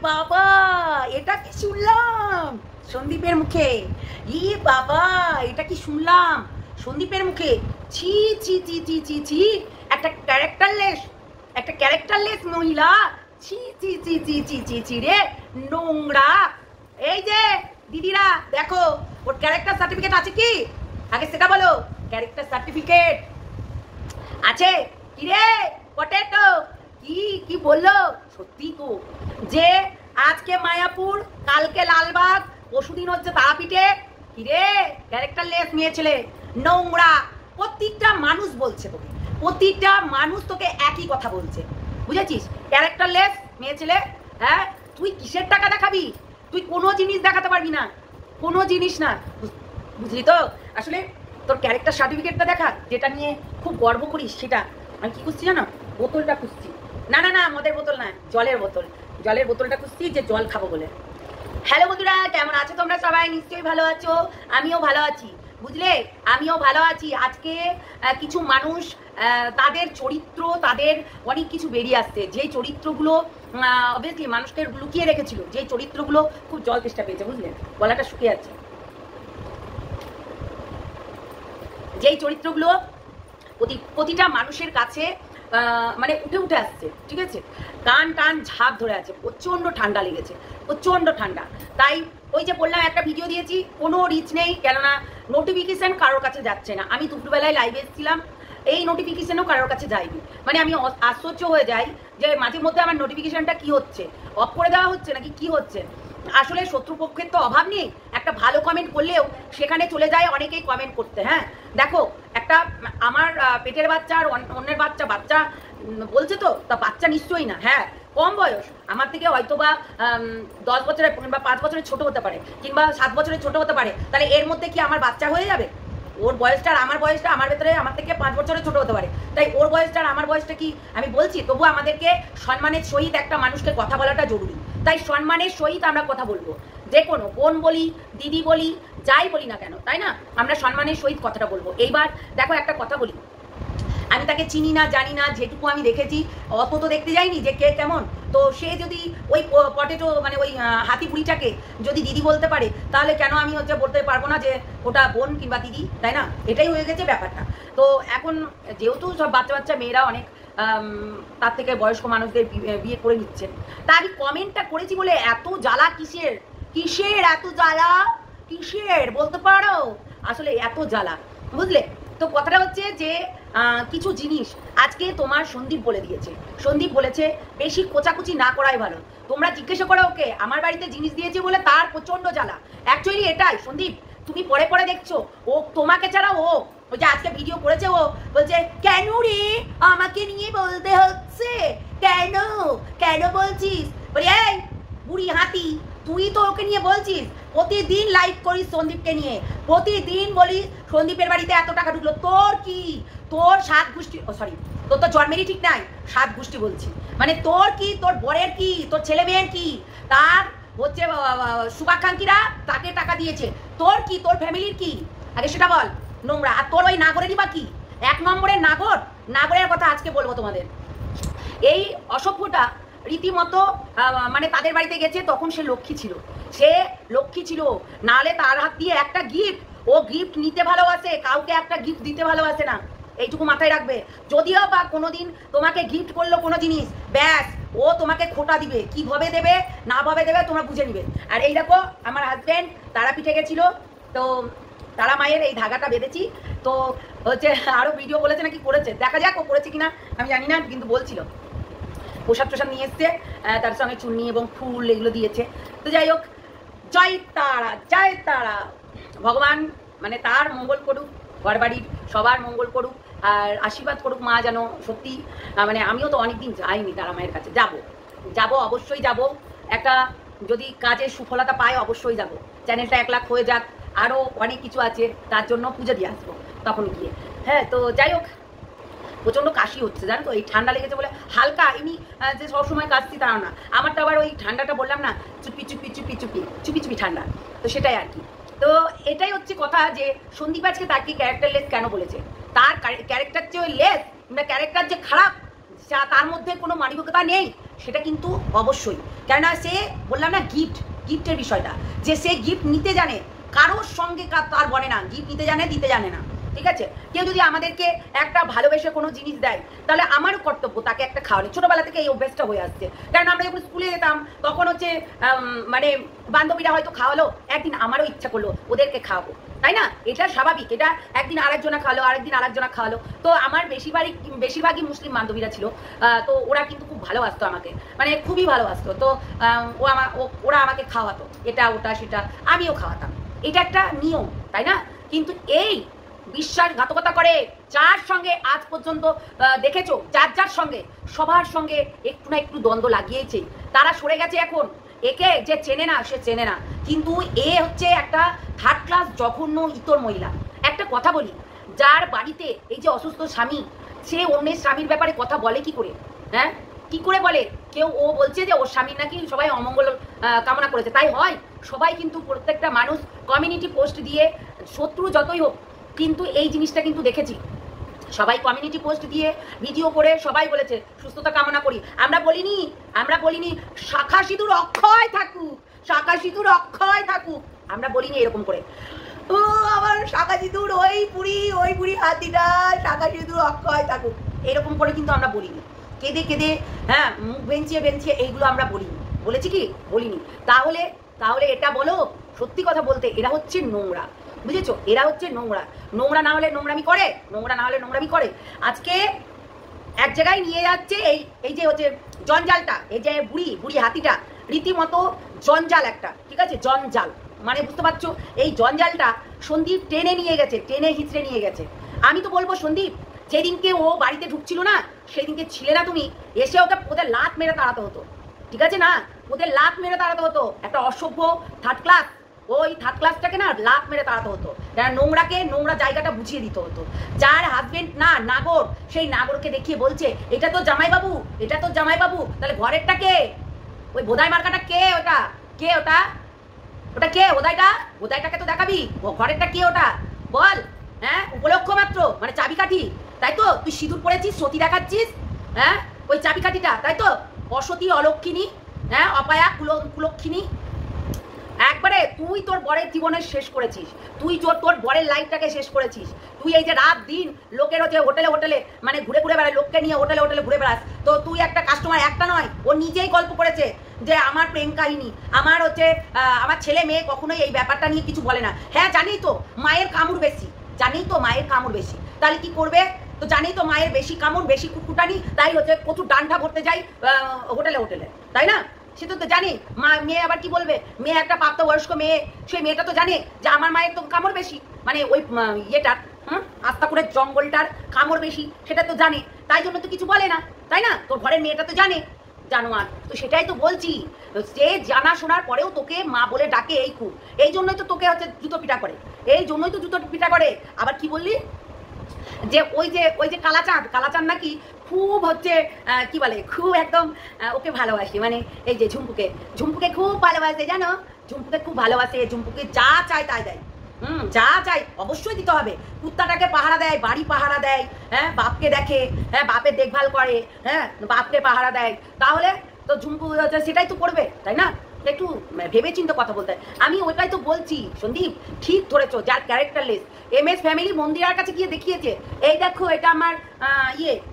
বাবা, এটা কি শুনলাম সন্দীপের মুখে? ই বাবা, এটা কি শুনলাম সন্দীপের মুখে? ছি ছি ছি ছি ছি ছি, একটা ক্যারেক্টারলেস মহিলা। ছি ছি ছি ছি ছি ছি ছি রে, নোংরা। এই যে দিদিরা দেখো, ওর ক্যারেক্টার সার্টিফিকেট আছে কি? আগে সেটা বলো। ক্যারেক্টার সার্টিফিকেট আছে কি রে পটেটো? কি বললো? সত্যি তো যে আজকে মায়াপুর, কালকে লালবাগ, পরশুদিন হচ্ছে তারাপীঠে। কি রে ক্যারেক্টারলেস মেয়ে ছেলে, নোংরা। প্রত্যেকটা মানুষ বলছে তোকে, প্রত্যেকটা মানুষ তোকে একই কথা বলছে, বুঝেছিস? ক্যারেক্টারলেস মেয়ে ছেলে। হ্যাঁ, তুই কিসের টাকা দেখাবি? তুই কোনো জিনিস দেখাতে পারবি না, কোনো জিনিস না, বুঝলি তো? আসলে তোর ক্যারেক্টার সার্টিফিকেটটা দেখা, যেটা নিয়ে খুব গর্ব করিস সেটা। আমি কি খুঁজছি জানো? বোতলটা খুঁজছি। না না না, মদের বোতল না, জলের বোতল। জলের বোতলটা খুঁজছি, যে জল খাবো বলে। হ্যালো বন্ধুরা, কেমন আছো তোমরা? সবাই নিশ্চয়ই ভালো আছো, আমিও ভালো আছি, বুঝলে? আমিও ভালো আছি। আজকে কিছু মানুষ, তাদের চরিত্র, তাদের অনেক কিছু বেরিয়ে আসছে, যেই চরিত্রগুলো অবভিয়াসলি মানুষকে লুকিয়ে রেখেছিল, যেই চরিত্রগুলো খুব জল তেষ্টা পেয়েছে, বুঝলে? গলাটা শুকিয়ে যাচ্ছে। যেই চরিত্রগুলো প্রতিটা মানুষের কাছে মানে উঠে উঠে আসছে, ঠিক আছে? কান টান ঝাঁপ ধরে আছে, প্রচণ্ড ঠান্ডা লেগেছে, প্রচণ্ড ঠান্ডা। তাই ওই যে বললাম, একটা ভিডিও দিয়েছি, কোনো রিচ নেই, কেননা নোটিফিকেশান কারোর কাছে যাচ্ছে না। আমি দুপুরবেলায় লাইভে এসেছিলাম, এই নোটিফিকেশানও কারোর কাছে যায়নি। মানে আমি আশ্চর্য হয়ে যাই যে মাঝে মধ্যে আমার নোটিফিকেশানটা কি হচ্ছে, অফ করে দেওয়া হচ্ছে নাকি কি হচ্ছে। আসলে শত্রুপক্ষের তো অভাব নেই, একটা ভালো কমেন্ট করলেও সেখানে চলে যায় অনেকেই কমেন্ট করতে। হ্যাঁ দেখো, একটা আমার পেটের বাচ্চা আর অন্যের বাচ্চা বলছে তো, তা বাচ্চা নিশ্চয়ই না। হ্যাঁ, কম বয়স, আমার থেকে হয়তো বা 10 বছরের কিংবা 5 বছরের ছোট হতে পারে, কিংবা 7 বছরের ছোট হতে পারে। তাহলে এর মধ্যে কি আমার বাচ্চা হয়ে যাবে? ওর বয়সটা আর আমার বয়সটা, আমার ভেতরে আমার থেকে 5 বছরের ছোট হতে পারে, তাই ওর বয়সটা আর আমার বয়সটা কি আমি বলছি? তবু আমাদেরকে সম্মানের সহিত একটা মানুষকে কথা বলাটা জরুরি। তাই সম্মানের সহিত আমরা কথা বলবো, যে কোনো বোন বলি, দিদি বলি, যাই বলি না কেন, তাই না? আমরা সম্মানের সহিত কথাটা বলবো। এইবার দেখো, একটা কথা বলি, আমি তাকে চিনি না, জানি না, যেটুকু আমি দেখেছি, অত তো দেখতে যাইনি যে কে কেমন। তো সে যদি ওই পটেটো মানে ওই হাতি বুড়িটাকে যদি দিদি বলতে পারে, তাহলে কেন আমি হচ্ছে বলতে পারবো না যে ওটা বোন কিংবা দিদি, তাই না? এটাই হয়ে গেছে ব্যাপারটা। তো এখন যেহেতু সব বাচ্চা মেয়েরা অনেক তার থেকে বয়স্ক মানুষদের বিয়ে করে নিচ্ছেন, তা আমি কমেন্টটা করেছি বলে এত জ্বালা কিসের? এত জ্বালা কিসের বলতে পারো? আসলে এত জ্বালা, বুঝলে? তো কথাটা হচ্ছে যে কিছু জিনিস আজকে তোমার সন্দীপ বলে দিয়েছে। সন্দীপ বলেছে বেশি কোচাকুচি না করাই ভালো। তোমরা জিজ্ঞাসা করো ওকে, আমার বাড়িতে জিনিস দিয়েছে বলে তার প্রচন্ড জ্বালা। অ্যাকচুয়ালি এটাই সন্দীপ, তুমি পরে পরে দেখছো ও তোমাকে ছাড়া, ও যে আজকে ভিডিও করেছে, ও বলছে কেন রে আমাকে নিয়ে বলতে হচ্ছে, কেন কেন বলছিস? বলি এই বুড়ি হাতি, তুই তো ওকে নিয়ে বলছিস, প্রতিদিন লাইভ করিস সন্দীপকে নিয়ে, প্রতিদিন বলিস সন্দীপের বাড়িতে এত টাকা ঢুকলো। তোর কি? তোর 7 গোষ্ঠী, ও সরি, তোর তো জন্মেরই ঠিক নাই, 7 গোষ্ঠী বলছি, মানে তোর কি, তোর বরের কি, তোর ছেলে মেয়ের কি, তার হচ্ছে শুভাকাঙ্ক্ষীরা তাকে টাকা দিয়েছে, তোর কি, তোর ফ্যামিলির কি? আগে সেটা বল, নোংরা। আর তোর ওই নাগরেরই বা কি? 1 নম্বরের নাগরের কথা আজকে বলবো তোমাদের। এই অসভ্যটা রীতিমতো মানে তাদের বাড়িতে গেছে, তখন সে লক্ষ্মী ছিল, নাহলে তার হাত দিয়ে একটা গিফট, ও গিফট নিতে ভালোবাসে, কাউকে একটা গিফট দিতে ভালোবাসে না, এইটুকু মাথায় রাখবে। যদিও বা কোনোদিন তোমাকে গিফট করলো কোনো জিনিস, ব্যাস ও তোমাকে খোটা দিবে, কিভাবে দেবে না ভাবে দেবে তোমরা বুঝে নিবে। আর এই দেখো, আমার হাজব্যান্ড তারাপীঠে গেছিল, তো তারা মায়ের এই ধাগাটা বেঁধেছি, তো হচ্ছে আরো ভিডিও বলেছে নাকি করেছে, দেখা যাক ও করেছে কিনা আমি জানি না, কিন্তু বলছিল প্রসাদ নিয়ে এসছে, তার সঙ্গে চুন্নি এবং ফুল এগুলো দিয়েছে। তো যাই হোক, জয় তারা, ভগবান মানে তার মঙ্গল করুক, ঘর বাড়ির সবার মঙ্গল করুক, আর আশীর্বাদ করুক মা যেন সত্যি। মানে আমিও তো অনেকদিন যাইনি তারা মায়ের কাছে, যাবো অবশ্যই যাব। একটা যদি কাজের সুফলতা পাই অবশ্যই যাব। চ্যানেলটা 1 লাখ হয়ে যাক, আরও অনেক কিছু আছে, তার জন্য পুজো দিয়ে আসবো তখন গিয়ে। হ্যাঁ, তো যাই হোক, প্রচণ্ড কাশি হচ্ছে জানো তো, এই ঠান্ডা লেগেছে বলে। হালকা এমনি যে সবসময় কাশছি তাও না, আমারটা আবার ওই ঠান্ডাটা বললাম না, চুপি ঠান্ডা, তো সেটাই আর কি। তো এটাই হচ্ছে কথা, যে সন্দীপ আজকে তাকে ক্যারেক্টারলেস কেন বলেছে। তার ক্যারেক্টার যে লেস, ক্যারেক্টার যে খারাপ, তার মধ্যে কোনো মানবিকতা নেই, সেটা কিন্তু অবশ্যই, কেননা সে বললাম না গিফটের বিষয়টা, যে সে গিফট নিতে জানে, কারোর সঙ্গে তার বনে না, গিফট নিতে জানে, দিতে জানে না। ঠিক আছে, কেউ যদি আমাদেরকে একটা ভালোবেসে কোনো জিনিস দেয়, তাহলে আমারও কর্তব্য তাকে একটা খাওয়ানো। ছোটবেলা থেকে এই অভ্যেসটা হয়ে আসছে, কারণ আমরা যখন স্কুলে যেতাম তখন হচ্ছে মানে বান্ধবীরা হয়তো খাওয়ালো, একদিন আমারও ইচ্ছা করলো ওদেরকে খাওয়াবো, তাই না? এটা স্বাভাবিক, এটা একদিন আরেকজনা খাওয়ালো, আরেকদিন আরেকজনা খাওয়ালো। তো আমার বেশিরভাগই মুসলিম বান্ধবীরা ছিল, তো ওরা কিন্তু খুব ভালোবাসতো আমাকে, মানে খুবই ভালোবাসতো। তো ওরা আমাকে খাওয়াতো, এটা ওটা সেটা, আমিও খাওয়াতাম। এটা একটা নিয়ম, তাই না? কিন্তু এই বিশ্বাসঘাতকতা করে যার সঙ্গে আজ পর্যন্ত দেখেছো, যার সঙ্গে, সবার সঙ্গে একটু না একটু দ্বন্দ্ব লাগিয়েছে, তারা সরে গেছে এখন। একে যে চেনে না সে চেনে না, কিন্তু এ হচ্ছে একটা থার্ড ক্লাস জঘন্য ইতর মহিলা। একটা কথা বলি, যার বাড়িতে এই যে অসুস্থ স্বামী, সে অন্যের স্বামীর ব্যাপারে কথা বলে কি করে? হ্যাঁ, কি করে বলে? কেউ ও বলছে যে ওর স্বামীর নাকি সবাই অমঙ্গল কামনা করেছে, তাই হয়? সবাই কিন্তু প্রত্যেকটা মানুষ কমিউনিটি পোস্ট দিয়ে, শত্রু যতই হোক, কিন্তু এই জিনিসটা কিন্তু দেখেছি, সবাই কমিউনিটি পোস্ট দিয়ে ভিডিও করে সবাই বলেছে সুস্থতা কামনা করি। আমরা বলিনি শাখা সিঁদুর অক্ষয় থাকুক, শাখা সিঁদুর অক্ষয় থাকুক, আমরা বলিনি এরকম করে, ও আমার শাখা সিঁদুর ওই বুড়ি হাতিটা শাখা সিঁদুর অক্ষয় থাকুক, এরকম করে কিন্তু আমরা বলিনি। কেঁদে হ্যাঁ, মুখ বেঞ্চিয়ে এইগুলো আমরা বলিনি। বলেছি কি? বলিনি। তাহলে এটা বলো, সত্যি কথা বলতে এরা হচ্ছে নোংরা, বুঝেছো? এরা হচ্ছে নোংরা না হলে নোংরামি করে। আজকে এক জায়গায় নিয়ে যাচ্ছে এই যে হচ্ছে জঞ্জালটা, এই যে বুড়ি হাতিটা রীতিমতো জঞ্জাল একটা, ঠিক আছে? জঞ্জাল মানে বুঝতে পারছো, এই জঞ্জালটা সন্দীপ টেনে হিঁচড়ে নিয়ে গেছে। আমি তো বলবো সন্দীপ, যেদিনকে ও বাড়িতে ঢুকছিল না, সেদিনকে ছিলে না তুমি, এসে ওদের লাত মেরে তাড়াতে হতো, ঠিক আছে না? ওদের লাত মেরে তাড়াতে হতো, একটা অসভ্য থার্ড ক্লাস, ওই থার্ড ক্লাসটাকে না লাত মেরে তাড়াতে হতো, নোংরা জায়গাটা বুঝিয়ে দিতে হতো। যার হাজবেন্ড না নাগর, সেই নাগরকে দেখিয়ে বলছে এটা তো জামাইবাবু, তাহলে ঘরেরটা কে? ওই বোধাই মার্কাটা কে? ওটা কে? বোধাইটাকে তো দেখাবি, ঘরেরটা কে ওটা বল? হ্যাঁ, উপলক্ষ মাত্র, মানে চাবিকাঠি, তাই তো? তুই সিঁদুর পরেছিস, সতী দেখাচ্ছিস, হ্যাঁ, ওই চাবিকাঠিটা, তাই তো? অসতী, অলক্ষিনী, হ্যাঁ, অপায়া, কুলক্ষিনী, একবারে তুই তোর বরের জীবনের শেষ করেছিস, তুই তোর বরের লাইফটাকে শেষ করেছিস। তুই এই যে রাত দিন লোকের হচ্ছে হোটেলে মানে ঘুরে বেড়াস, লোককে নিয়ে হোটেলে ঘুরে বেড়াস, তো তুই একটা কাস্টমার, একটা নয়, ও নিজেই গল্প করেছে যে আমার প্রেম কাহিনী, আমার হচ্ছে আমার ছেলে মেয়ে কখনোই এই ব্যাপারটা নিয়ে কিছু বলে না। হ্যাঁ, জানি তো মায়ের কামড় বেশি, তাহলে কি করবে? তো জানি তো মায়ের বেশি কামড়, বেশি কুকুটানি, তাই হচ্ছে প্রচুর ডান্ডা ভরতে যাই হোটেলে, তাই না? সে তো জানে। মেয়ে আবার কি বলবে? মেয়ে একটা প্রাপ্তবয়স্ক মেয়ে, সেই মেয়েটা তো জানে যে আমার মায়ের তো কামড় বেশি, মানে ওই ইয়েটার আস্তা করে জঙ্গলটার কামড় বেশি, সেটা তো জানে, তাই জন্য তো কিছু বলে না, তাই না? তোর ঘরের মেয়েটা তো জানে, জানোয়ার। তো সেটাই তো বলছি, সে জানা শোনার পরেও তোকে মা বলে ডাকে, এই জন্যই তো তোকে হচ্ছে জুতো পিটা করে। আবার কি বললি যে ওই যে কালাচাঁদ নাকি খুব হচ্ছে কি বলে, খুব একদম ওকে ভালোবাসে, মানে এই যে ঝুম্পুকে খুব ভালোবাসে, জানো? ঝুম্পুকে খুব ভালোবাসে, ঝুম্পুকে যা চায় তাই দেয়, যা চাই অবশ্যই দিতে হবে। কুত্তাটাকে পাহারা দেয়, বাড়ি পাহারা দেয়, হ্যাঁ, বাপকে দেখে, হ্যাঁ, বাপের দেখভাল করে, হ্যাঁ, বাপকে পাহারা দেয়, তাহলে তো ঝুম্পু সেটাই তো করবে, তাই না? একটু ভেবে চিন্তে কথা বলতে। আমি ওইটাই তো বলছি সন্দীপ, ঠিক ধরেছো, যার ক্যারেক্টারলেস। MS ফ্যামিলি মন্দিরার কাছে গিয়ে দেখিয়েছে, এই দেখো এটা আমার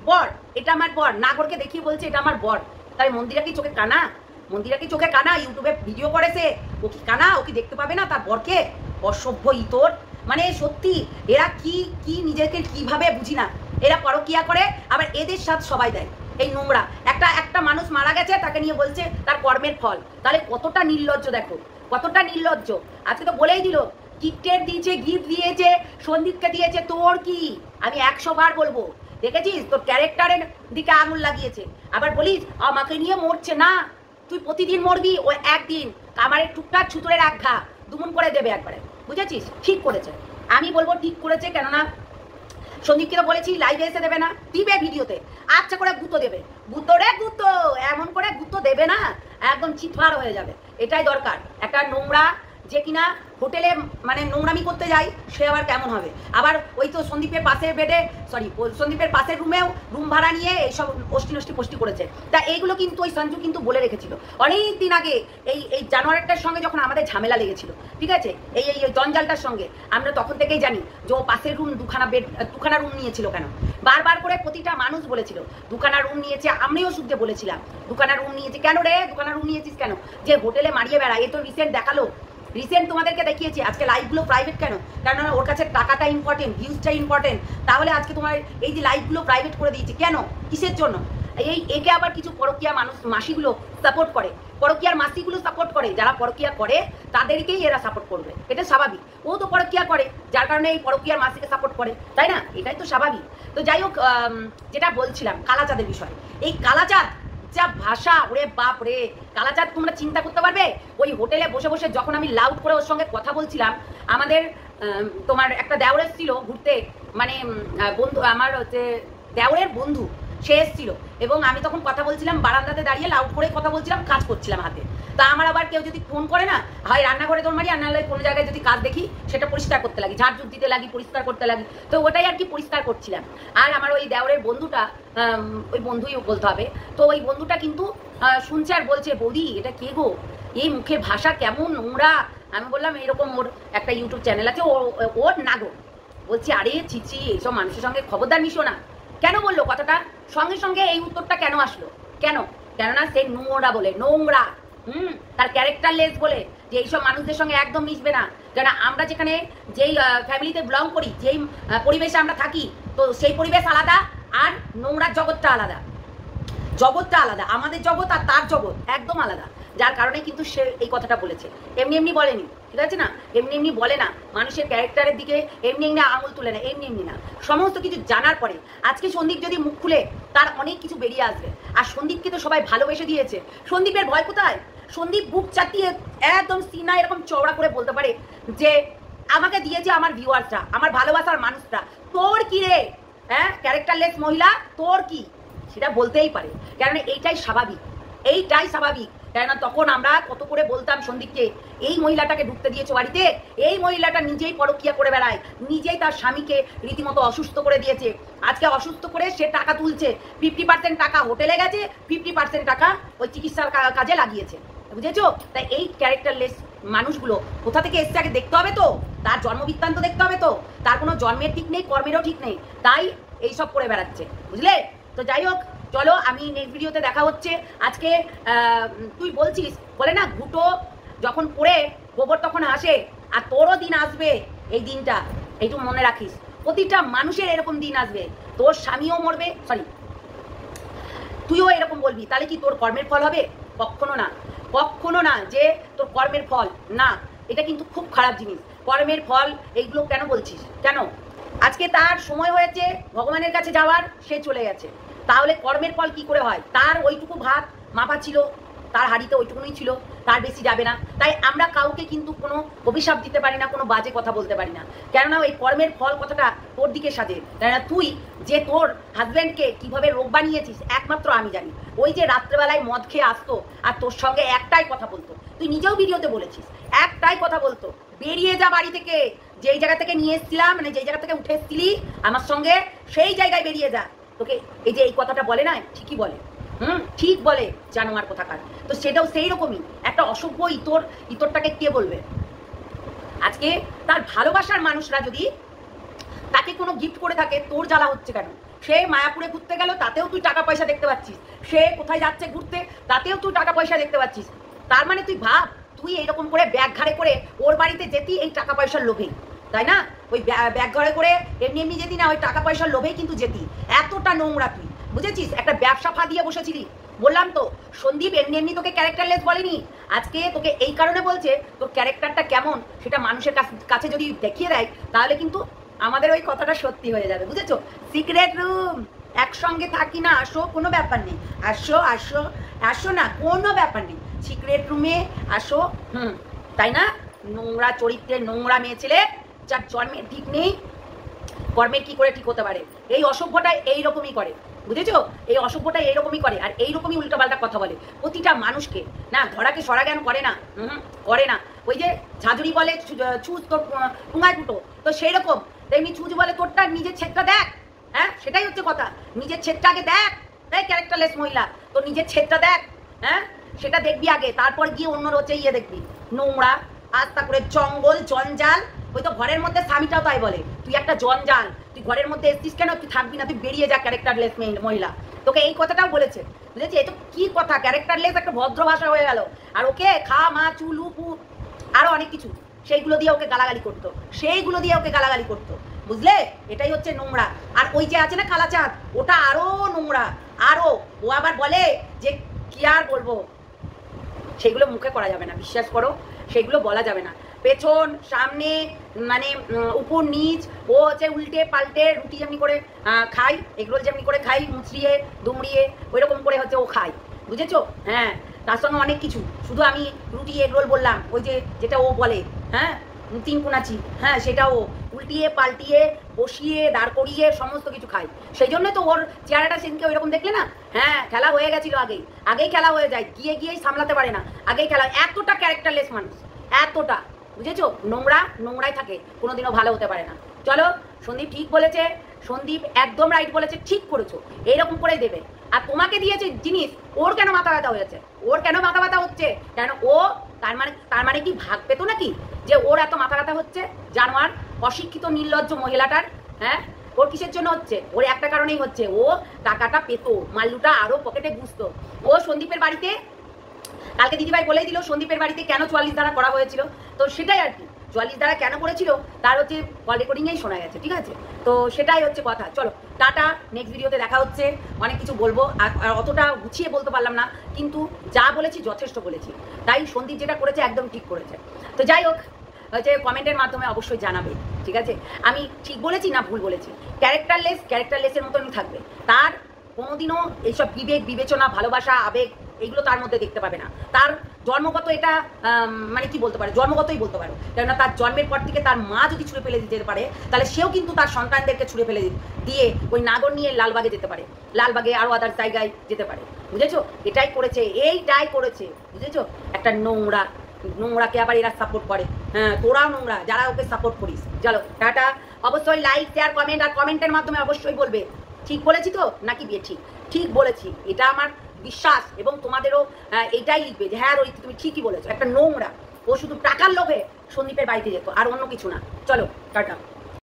বর, এটা আমার বর, নাগরকে দেখিয়ে বলছে এটা আমার বর। তাই মন্দিরা কি চোখে কানা? ইউটিউবে ভিডিও করেছে, ও কি কানা? ও কি দেখতে পাবে না তার বরকে? অসভ্য ইতর, মানে সত্যি এরা কি নিজেকে কিভাবে বুঝি না। এরা পরকিয়া করে, আবার এদের সাথে সবাই দেয় এই নোংরা। একটা মানুষ মারা গেছে, তাকে নিয়ে বলছে তার কর্মের ফল, তাহলে কতটা নির্লজ্জ, দেখো কতটা নির্লজ্জ। আজকে তো বলেই দিল, গিফট দিয়েছে, সন্দীপকে দিয়েছে, তোর কি? আমি 100 বার বলবো, দেখেছিস তোর ক্যারেক্টারের দিকে আঙুল লাগিয়েছে, আবার বলিস আমাকে নিয়ে মরছে না। তুই প্রতিদিন মরবি, ওই একদিন কামারের টুকটাক ছুতুরের এক ঘা দুমুন করে দেবে একবারে, বুঝেছিস? ঠিক করেছে, আমি বলবো ঠিক করেছে, কেননা সন্দীপকে তো বলেছি লাইভে এসে দেবে না, দিবে ভিডিওতে, আচ্ছা করে গুঁতো দেবে, গুঁতো এমন করে গুঁতো দেবে না, একদম চিৎফার হয়ে যাবে। এটাই দরকার, একটা নোংরা যে কিনা হোটেলে মানে নোংরামি করতে যায় সে আবার কেমন হবে। আবার ওই তো সন্দীপের পাশের বেডে সন্দীপের পাশের রুমেও রুম ভাড়া নিয়ে এইসব অষ্টি পোষ্টি করেছে। তা এইগুলো কিন্তু ওই সঞ্জু কিন্তু বলে রেখেছিল অনেক দিন আগে, এই জানোয়ারটার সঙ্গে যখন আমাদের ঝামেলা লেগেছিল, ঠিক আছে, এই জঞ্জালটার সঙ্গে, আমরা তখন থেকেই জানি যে ও পাশের রুম দুখানা রুম নিয়েছিল কেন। বারবার করে প্রতিটা মানুষ বলেছিল দুখানা রুম নিয়েছে, আমিও শুনতে বলেছিলাম দুখানা রুম নিয়েছে কেন রে, দুখানা রুম নিয়েছিস কেন, যে হোটেলে মারিয়ে বেড়ায়। এ তো রিসেন্ট দেখালো, রিসেন্ট তোমাদেরকে দেখিয়েছি। আজকে লাইভগুলো প্রাইভেট কেন? কারণ ওর কাছে টাকাটা ইম্পর্টেন্ট, ভিউজটা ইম্পর্টেন্ট। তাহলে আজকে তোমার এই যে লাইভগুলো প্রাইভেট করে দিয়েছে কেন, কিসের জন্য? একে আবার কিছু পরকীয়া মাসিগুলো সাপোর্ট করে, পরকীয়ার মাসিগুলো সাপোর্ট করে, যারা পরকীয়া করে তাদেরকেই এরা সাপোর্ট করবে, এটা স্বাভাবিক। ও তো পরকীয়া করে, যার কারণে এই পরকীয়ার মাসিকে সাপোর্ট করে, তাই না? এটাই তো স্বাভাবিক। তো যাই হোক, যেটা বলছিলাম কালাচাঁদের বিষয়, এই কালাচাঁদ যা ভাষা, ওরে বাপ রে, কালাচাঁদ তোমরা চিন্তা করতে পারবে? ওই হোটেলে বসে বসে যখন আমি লাউড করে ওর সঙ্গে কথা বলছিলাম, আমাদের তোমার একটা দেওর এসেছিল ঘুরতে, মানে বন্ধু আমার হচ্ছে দেওরের বন্ধু, সে এসেছিল এবং আমি তখন কথা বলছিলাম বারান্দাতে দাঁড়িয়ে লাউড করে কথা বলছিলাম, কাজ করছিলাম হাতে। তা আমার আবার কেউ যদি ফোন করে না, হয় রান্নাঘরে তোর মারি, আর নাহলে কোনো জায়গায় যদি কাজ দেখি সেটা পরিষ্কার করতে লাগি, ঝাড়ঝুট দিতে লাগি, পরিষ্কার করতে লাগি। তো ওটাই আর কি পরিষ্কার করছিলাম। আর আমার ওই দেওরের বন্ধুটা, ওই বন্ধুই বলতে হবে, তো ওই বন্ধুটা কিন্তু শুনছে আর বলছে, বৌদি এটা কে গো, এই মুখে ভাষা কেমন নোংরা। আমি বললাম এরকম ওর একটা ইউটিউব চ্যানেল আছে, ওর না গো। বলছি আরে চিচি, এইসব মানুষের সঙ্গে খবরদার মিশো না। কেন বললো কথাটা? সঙ্গে সঙ্গে এই উত্তরটা কেন আসলো? কেন? কেননা সে নোংরা বলে, নোংরা, তার ক্যারেক্টার লেস বলে, যে এইসব মানুষদের সঙ্গে একদম মিশবে না। কেন আমরা যেখানে যেই ফ্যামিলিতে বিলং করি, যেই পরিবেশে আমরা থাকি, তো সেই পরিবেশ আলাদা, আর নোংরার জগৎটা আলাদা, জগৎটা আলাদা, আমাদের জগৎ আর তার জগৎ একদম আলাদা। যার কারণে কিন্তু সে এই কথাটা বলেছে, এমনি এমনি বলেনি, ঠিক আছে না? এমনি এমনি বলে না, মানুষের ক্যারেক্টারের দিকে এমনি এমনি আঙুল তুলে না, এমনি এমনি না। সমস্ত কিছু জানার পরে আজকে সন্দীপ যদি মুখ খুলে তার অনেক কিছু বেরিয়ে আসবে। আর সন্দীপকে তো সবাই ভালোবেসে দিয়েছে, সন্দীপের ভয় কোথায়? সন্দীপ বুক চাটিয়ে একদম সিনা এরকম চওড়া করে বলতে পারে যে আমাকে দিয়েছে আমার ভিউয়ার্সরা, আমার ভালোবাসার মানুষরা, তোর কি রে, হ্যাঁ ক্যারেক্টারলেস মহিলা, তোর কি? সেটা বলতেই পারে, কারণ এইটাই স্বাভাবিক, এইটাই স্বাভাবিক। কেননা তখন আমরা কত করে বলতাম সন্দীপকে, এই মহিলাটাকে ঢুকতে দিয়েছো বাড়িতে, এই মহিলাটা নিজেই পরকীয়া করে বেড়ায়, নিজেই তার স্বামীকে রীতিমতো অসুস্থ করে দিয়েছে। আজকে অসুস্থ করে সে টাকা তুলছে, 50% টাকা হোটেলে গেছে, 50% টাকা ওই চিকিৎসার কাজে লাগিয়েছে, বুঝেছো? তাই এই ক্যারেক্টারলেস মানুষগুলো কোথা থেকে এসছে আগে দেখতে হবে তো, তার জন্মবৃত্তান্ত দেখতে হবে তো, তার কোনো জন্মের ঠিক নেই, কর্মেরও ঠিক নেই, তাই এইসব করে বেড়াচ্ছে, বুঝলে? তো যাই হোক, চলো আমি নেক্সট ভিডিওতে দেখা হচ্ছে। আজকে তুই বলছিস, বলে না ঘুটো যখন পড়ে গোবর তখন আসে, আর তোরও দিন আসবে এই দিনটা, এইটু মনে রাখিস। প্রতিটা মানুষের এরকম দিন আসবে, তোর স্বামীও মরবে, সরি তুইও এরকম বলবি, তাহলে কি তোর কর্মের ফল হবে? কখনো না, কখনো না যে তোর কর্মের ফল না, এটা কিন্তু খুব খারাপ জিনিস। কর্মের ফল এইগুলো কেন বলছিস? কেন? আজকে তার সময় হয়েছে ভগবানের কাছে যাওয়ার, সে চলে গেছে, তাহলে কর্মের ফল কি করে হয়? তার ওইটুকু ভাত মাপা ছিল, তার হাড়িতে ওইটুকুই ছিল, তার বেশি যাবে না। তাই আমরা কাউকে কিন্তু কোনো অভিশাপ দিতে পারি না, কোনো বাজে কথা বলতে পারি না, কেননা ওই কর্মের ফল কথাটা তোর দিকে সাজে। কেননা তুই যে তোর হাজব্যান্ডকে কিভাবে রোগ বানিয়েছিস একমাত্র আমি জানি। ওই যে রাত্রেবেলায় মদ খেয়ে আসতো আর তোর সঙ্গে একটাই কথা বলতো, তুই নিজেও ভিডিওতে বলেছিস, একটাই কথা বলতো, বেরিয়ে যা বাড়ি থেকে, যেই জায়গা থেকে নিয়ে এসেছিলাম, মানে যেই জায়গা থেকে উঠে এসেছিলি আমার সঙ্গে, সেই জায়গায় বেরিয়ে যা। তোকে এই যে এই কথাটা বলে না, ঠিকই বলে, ঠিক বলে, জানোয়ার কোথাকার। তো সেটাও সেই রকমই একটা অসভ্য ইতরটাকে কে বলবে? আজকে তার ভালোবাসার মানুষরা যদি তাকে কোনো গিফট করে থাকে, তোর জ্বালা হচ্ছে কেন? সে মায়াপুরে ঘুরতে গেল, তাতেও তুই টাকা পয়সা দেখতে পাচ্ছিস, সে কোথায় যাচ্ছে ঘুরতে, তাতেও তুই টাকা পয়সা দেখতে পাচ্ছিস। তার মানে তুই ভাব, তুই এইরকম করে ব্যাগ ঘাড়ে করে ওর বাড়িতে যেতি এই টাকা পয়সার লোভেই, তাই না? ওই ব্যাগ ঘরে করে এমনি এমনি যেতি না, ওই টাকা পয়সার লোভেই কিন্তু যেতি। এতটা নোংরা তুই, বুঝেছিস? একটা ব্যবসা ফা দিয়ে বসেছিলি। বললাম তো সন্দীপ এমনি এমনি তোকে ক্যারেক্টারলেস বলেনি, আজকে তোকে এই কারণে বলছে তোর ক্যারেক্টারটা কেমন সেটা মানুষের কাছে যদি দেখিয়ে দেয়, তাহলে কিন্তু আমাদের ওই কথাটা সত্যি হয়ে যাবে, বুঝেছো? সিক্রেট রুম, একসঙ্গে থাকি না, আসো, কোনো ব্যাপার নেই, আসো আসো আসো না, কোনো ব্যাপার নেই, সিক্রেট রুমে আসো। তাই না? নোংরা চরিত্রের নোংরা মেয়ে ছেলে, যার জন্মের ঠিক নেই, কর্মের কি করে ঠিক হতে পারে? এই অসভ্যটা এইরকমই করে, বুঝেছো? এই অসভ্যটা এইরকমই করে আর এইরকমই উল্টোপাল্টা কথা বলে প্রতিটা মানুষকে। না ধরাকে সরা জ্ঞান করে না, করে না। ওই যে ঝাঁঝুরি বলে ছুঁচ তোর পুঙায় ফুটো, তো সেই রকম তেমনি ছুঁচ বলে তোরটা নিজের ছেদটা দেখ। হ্যাঁ, সেটাই হচ্ছে কথা, নিজের ছেদটা আগে দেখ। এই ক্যারেক্টারলেস মহিলা, তো নিজের ছেদটা দেখ। হ্যাঁ, সেটা দেখবি আগে, তারপর গিয়ে অন্যর হচ্ছে ইয়ে দেখবি। নোংরা আস্তা করে জঙ্গল জঞ্জাল। ওই তো ঘরের মধ্যে স্বামীটাও তাই বলে, তুই একটা জঞ্জাল, তুই ঘরের মধ্যে এসছিস কেন, তুই থাকবি না, তুই বেরিয়ে যা ক্যারেক্টারলেস মহিলা। তোকে এই কথাটাও বলেছে, বুঝেছি? এ তো কি কথা, ক্যারেক্টারলেস একটা ভদ্র ভাষা হয়ে গেল। আর ওকে খা মা চুলু পু আরো অনেক কিছু, সেইগুলো দিয়ে ওকে গালাগালি করতো, সেইগুলো দিয়ে ওকে গালাগালি করতো, বুঝলে? এটাই হচ্ছে নোংরা। আর ওই যে আছে না কালাচাঁদ, ওটা আরো নোংরা, আরো। ও আবার বলে যে কি আর বলবো, সেগুলো মুখে করা যাবে না, বিশ্বাস করো, সেগুলো বলা যাবে না। পেছন সামনে মানে উপর নিচ, ও হচ্ছে উল্টে পাল্টে রুটি যেমনি করে খাই, এগরোল যেমনি করে খাই, মুচড়িয়ে দুমড়িয়ে ওই রকম করে হচ্ছে ও খায়, বুঝেছো? হ্যাঁ, তার সঙ্গে অনেক কিছু, শুধু আমি রুটি এগরোল বললাম, ওই যে যেটা ও বলে, হ্যাঁ তিন কোনাচি, হ্যাঁ সেটাও উল্টিয়ে পাল্টিয়ে বসিয়ে দাঁড় করিয়ে সমস্ত কিছু খাই। সেই জন্য তো ওর চেহারাটা সেদিনকে ওই রকম দেখলে না। হ্যাঁ, খেলা হয়ে গেছিল আগেই খেলা হয়ে যায়, গিয়েই সামলাতে পারে না, আগেই খেলা। এতটা ক্যারেক্টারলেস মানুষ, এতটা, বুঝেছো? নোংরাই থাকে, কোনোদিনও ভালো হতে পারে না। চলো, সন্দীপ ঠিক বলেছে, সন্দীপ একদম রাইট বলেছে, ঠিক করেছো, এইরকম করেই দেবে। আর তোমাকে দিয়েছে জিনিস, ওর কেন মাথা ব্যথা হয়েছে? ওর কেন মাথা ব্যথা হচ্ছে? কেন ও তার মানে কি ভাগ পেতো নাকি যে ওর এত মাথা ব্যথা হচ্ছে? জানোয়ার, অশিক্ষিত নির্লজ্জ মহিলাটার। হ্যাঁ, ওর কিসের জন্য হচ্ছে? ওর একটা কারণেই হচ্ছে, ও টাকাটা পেতো, মাল্লুটা আরো পকেটে গুছতো। ও সন্দীপের বাড়িতে, কালকে দিদিভাই বলেই দিল সন্দীপের বাড়িতে কেন 44 ধারা করা হয়েছিল, তো সেটাই আর কি। 44 ধারা কেন করেছিল তার হচ্ছে কল রেকর্ডিংয়েই শোনা গেছে, ঠিক আছে? তো সেটাই হচ্ছে কথা। চলো টাটা, নেক্সট ভিডিওতে দেখা হচ্ছে। অনেক কিছু বলবো, আর অতটা গুছিয়ে বলতে পারলাম না, কিন্তু যা বলেছি যথেষ্ট বলেছি। তাই সন্দীপ যেটা করেছে একদম ঠিক করেছে। তো যাই হোক, হচ্ছে কমেন্টের মাধ্যমে অবশ্যই জানাবে, ঠিক আছে? আমি ঠিক বলেছি না ভুল বলেছি। ক্যারেক্টারলেসের মতনই থাকবে, তার কোনোদিনও এইসব বিবেক বিবেচনা ভালোবাসা আবেগ এইগুলো তার মধ্যে দেখতে পাবে না। তার জন্মগত এটা মানে কি বলতে পারে, জন্মগতই বলতে পারো, কেননা তার জন্মের পর থেকে তার মা যদি ছুঁড়ে ফেলে দিতে পারে, তাহলে সেও কিন্তু তার সন্তানদেরকে ছুঁড়ে ফেলে দিয়ে ওই নাগর নিয়ে লালবাগে যেতে পারে, লালবাগে আরও আদার জায়গায় যেতে পারে, বুঝেছো? এইটাই করেছে, বুঝেছো? একটা নোংরাকে আবার এরা সাপোর্ট করে। হ্যাঁ, তোরাও নোংরা যারা ওকে সাপোর্ট করিস। চলো টাটা, অবশ্যই লাইক শেয়ার কমেন্ট, আর কমেন্টের মাধ্যমে অবশ্যই বলবে ঠিক বলেছি তো নাকি ঠিক বলেছি, এটা আমার বিশ্বাস। এবং তোমাদেরও এটাই লিখবে যে হ্যাঁ রোহিত তুমি ঠিকই বলেছো। একটা নোংরা, ও শুধু টাকার লোভে সন্দীপের বাড়িতে যেত, আর অন্য কিছু না। চলো টাটা।